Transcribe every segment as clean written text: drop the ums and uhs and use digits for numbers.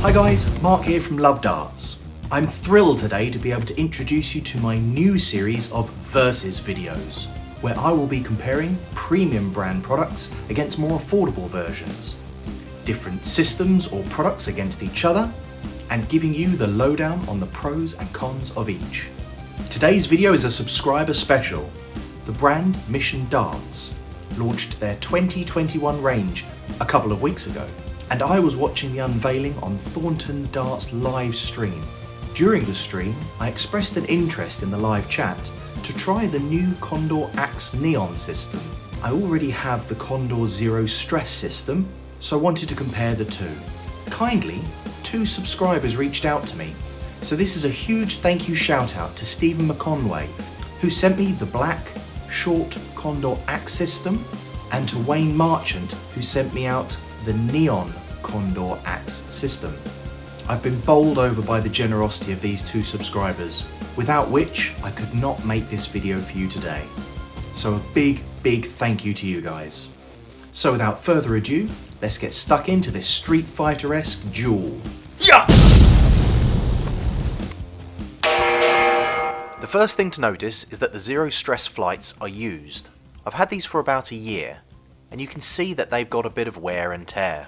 Hi guys, Mark here from LoveDarts. I'm thrilled today to be able to introduce you to my new series of Versus videos, where I will be comparing premium brand products against more affordable versions, different systems or products against each other, and giving you the lowdown on the pros and cons of each. Today's video is a subscriber special. The brand Mission Darts launched their 2021 range a couple of weeks ago, and I was watching the unveiling on Thornton Darts live stream. During the stream, I expressed an interest in the live chat to try the new CONDOR Axe Neon system. I already have the CONDOR Zero Stress system, so I wanted to compare the two. Kindly, 2 subscribers reached out to me, so this is a huge thank you shout out to Stephen McConway, who sent me the black, short CONDOR Axe system, and to Wayne Marchant, who sent me out the neon CONDOR Axe system. I've been bowled over by the generosity of these 2 subscribers, without which I could not make this video for you today. So a big thank you to you guys. So without further ado, let's get stuck into this Street Fighter-esque duel. Yeah! The first thing to notice is that the zero stress flights are used. I've had these for about a year, and you can see that they've got a bit of wear and tear.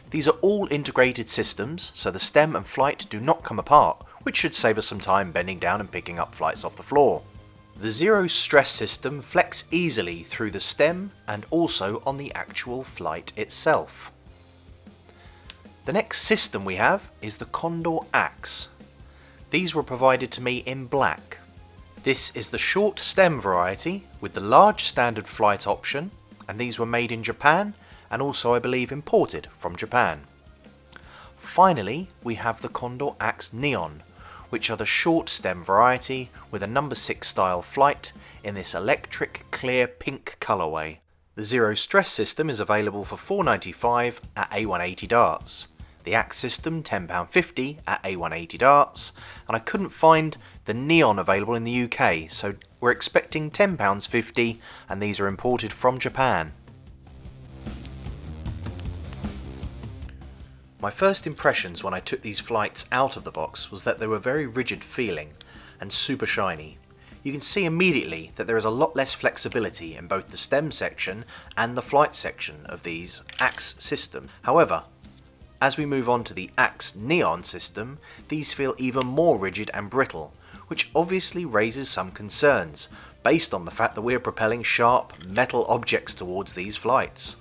These are all integrated systems, so the stem and flight do not come apart, which should save us some time bending down and picking up flights off the floor. The zero stress system flex easily through the stem and also on the actual flight itself. The next system we have is the CONDOR Axe. These were provided to me in black. This is the short stem variety with the large standard flight option, and these were made in Japan and also I believe imported from Japan. Finally, we have the CONDOR Axe Neon, which are the short stem variety with a number 6 style flight in this electric clear pink colourway. The zero stress system is available for $4.95 at A180 Darts. The Axe system £10.50 at A180 Darts, and I couldn't find the Neon available in the UK, so we're expecting £10.50, and these are imported from Japan. My first impressions when I took these flights out of the box was that they were very rigid feeling and super shiny. You can see immediately that there is a lot less flexibility in both the stem section and the flight section of these Axe system. However, as we move on to the Axe Neon system, these feel even more rigid and brittle, which obviously raises some concerns, based on the fact that we are propelling sharp metal objects towards these flights.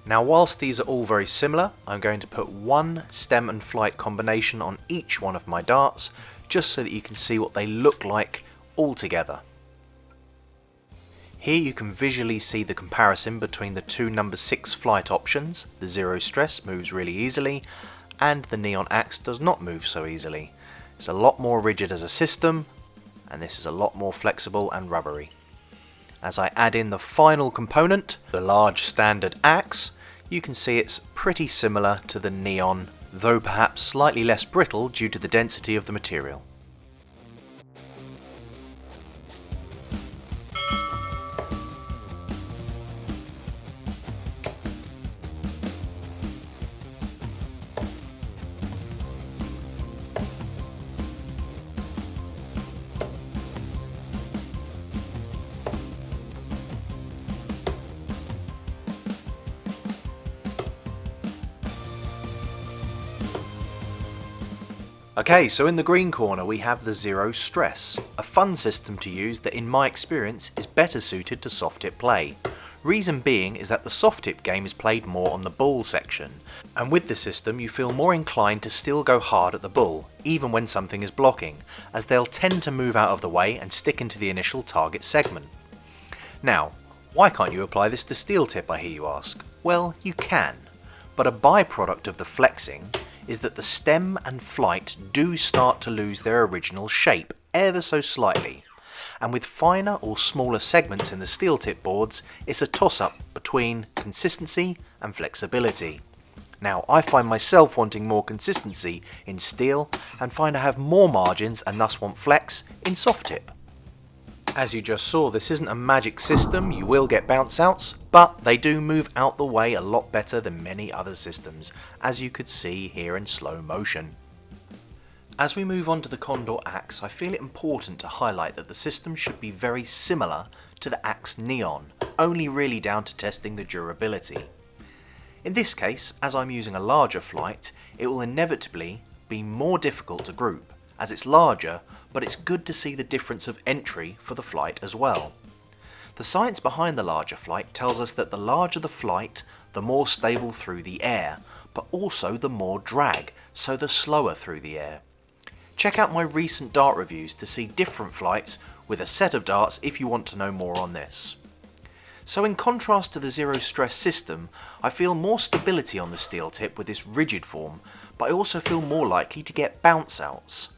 Now whilst these are all very similar, I'm going to put one stem and flight combination on each one of my darts, just so that you can see what they look like all together. Here you can visually see the comparison between the 2 number 6 flight options. The zero stress moves really easily, and the Neon Axe does not move so easily. It's a lot more rigid as a system, and this is a lot more flexible and rubbery. As I add in the final component, the large standard axe, you can see it's pretty similar to the Neon, though perhaps slightly less brittle due to the density of the material. Okay, so in the green corner we have the Zero Stress, a fun system to use that in my experience is better suited to soft tip play. Reason being is that the soft tip game is played more on the bull section, and with the system you feel more inclined to still go hard at the bull, even when something is blocking, as they'll tend to move out of the way and stick into the initial target segment. Now, why can't you apply this to steel tip, I hear you ask? Well, you can, but a byproduct of the flexing is that the stem and flight do start to lose their original shape ever so slightly, and with finer or smaller segments in the steel tip boards, it's a toss-up between consistency and flexibility. Now, I find myself wanting more consistency in steel and find I have more margins and thus want flex in soft tip. As you just saw, this isn't a magic system, you will get bounce outs, but they do move out the way a lot better than many other systems, as you could see here in slow motion. As we move on to the CONDOR axe, I feel it important to highlight that the system should be very similar to the axe Neon, only really down to testing the durability. In this case, as I'm using a larger flight, it will inevitably be more difficult to group, as it's larger, but it's good to see the difference of entry for the flight as well. The science behind the larger flight tells us that the larger the flight, the more stable through the air, but also the more drag, so the slower through the air. Check out my recent dart reviews to see different flights with a set of darts if you want to know more on this. So in contrast to the zero stress system, I feel more stability on the steel tip with this rigid form, but I also feel more likely to get bounce outs.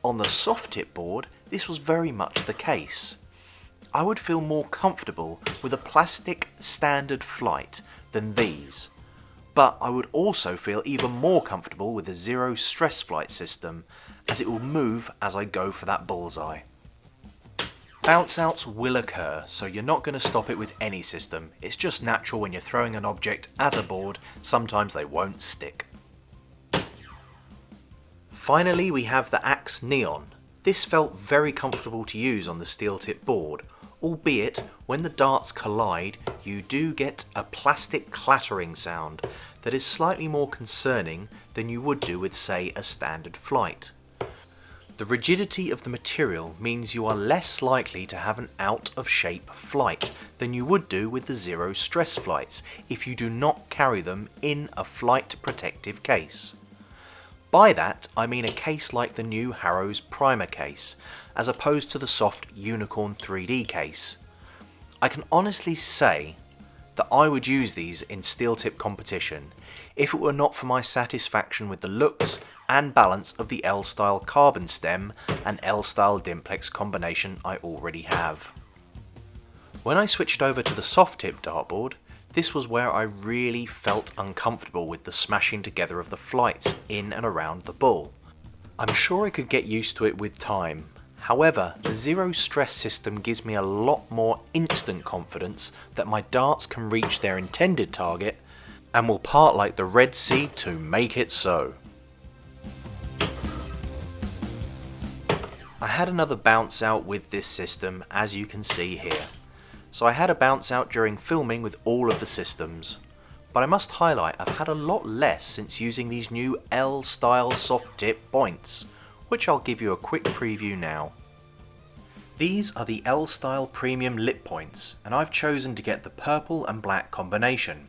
On the soft tip board, this was very much the case. I would feel more comfortable with a plastic standard flight than these, but I would also feel even more comfortable with the zero stress flight system, as it will move as I go for that bullseye. Bounce outs will occur, so you're not going to stop it with any system. It's just natural when you're throwing an object at a board, sometimes they won't stick. Finally, we have the axe Neon. This felt very comfortable to use on the steel tip board, albeit when the darts collide you do get a plastic clattering sound that is slightly more concerning than you would do with, say, a standard flight. The rigidity of the material means you are less likely to have an out of shape flight than you would do with the zero stress flights if you do not carry them in a flight protective case. By that I mean a case like the new Harrows primer case, as opposed to the soft Unicorn 3D case. I can honestly say that I would use these in steel tip competition if it were not for my satisfaction with the looks and balance of the LSTYLE carbon stem and LSTYLE Dimplex combination I already have. When I switched over to the soft tip dartboard, this was where I really felt uncomfortable with the smashing together of the flights in and around the bull. I'm sure I could get used to it with time. However, the zero stress system gives me a lot more instant confidence that my darts can reach their intended target and will part like the Red Sea to make it so. I had another bounce out with this system, as you can see here. So I had a bounce out during filming with all of the systems. But I must highlight I've had a lot less since using these new LSTYLE soft tip points, which I'll give you a quick preview now. These are the LSTYLE premium lip points, and I've chosen to get the purple and black combination.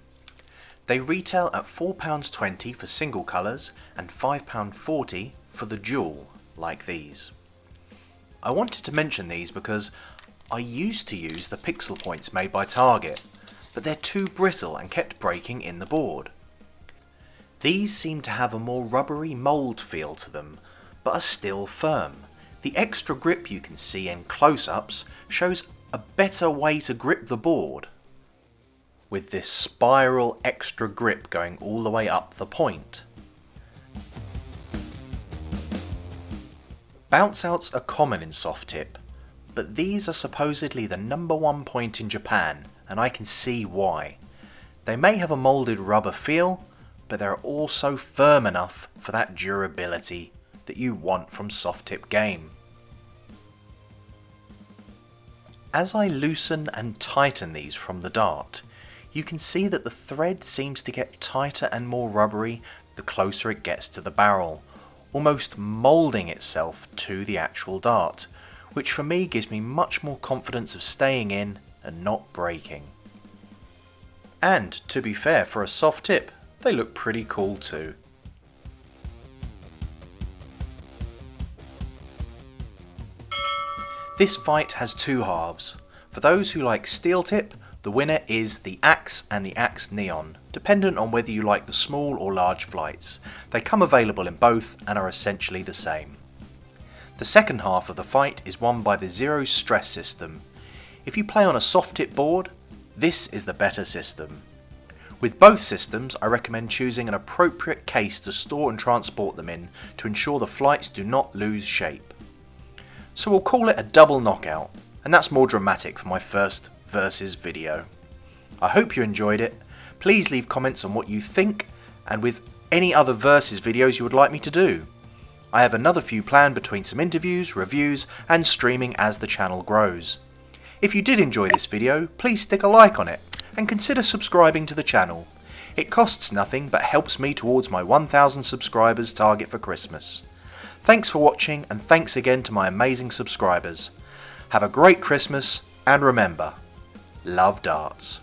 They retail at £4.20 for single colours and £5.40 for the dual, like these. I wanted to mention these because I used to use the pixel points made by Target, but they're too brittle and kept breaking in the board. These seem to have a more rubbery mould feel to them, but are still firm. The extra grip you can see in close-ups shows a better way to grip the board, with this spiral extra grip going all the way up the point. Bounce outs are common in soft tip, but these are supposedly the #1 point in Japan, and I can see why. They may have a moulded rubber feel, but they're also firm enough for that durability that you want from soft tip game. As I loosen and tighten these from the dart, you can see that the thread seems to get tighter and more rubbery the closer it gets to the barrel, almost moulding itself to the actual dart, which for me gives me much more confidence of staying in and not breaking. And to be fair, for a soft tip, they look pretty cool too. This fight has two halves. For those who like steel tip, the winner is the axe and the axe Neon, dependent on whether you like the small or large flights. They come available in both and are essentially the same. The second half of the fight is won by the zero stress system. If you play on a soft tip board, this is the better system. With both systems, I recommend choosing an appropriate case to store and transport them in to ensure the flights do not lose shape. So we'll call it a double knockout. and that's more dramatic for my first Versus video. I hope you enjoyed it. Please leave comments on what you think and with any other Versus videos you would like me to do. I have another few planned between some interviews, reviews and streaming as the channel grows. If you did enjoy this video, please stick a like on it and consider subscribing to the channel. It costs nothing but helps me towards my 1000 subscribers target for Christmas. Thanks for watching and thanks again to my amazing subscribers. Have a great Christmas and remember, love darts.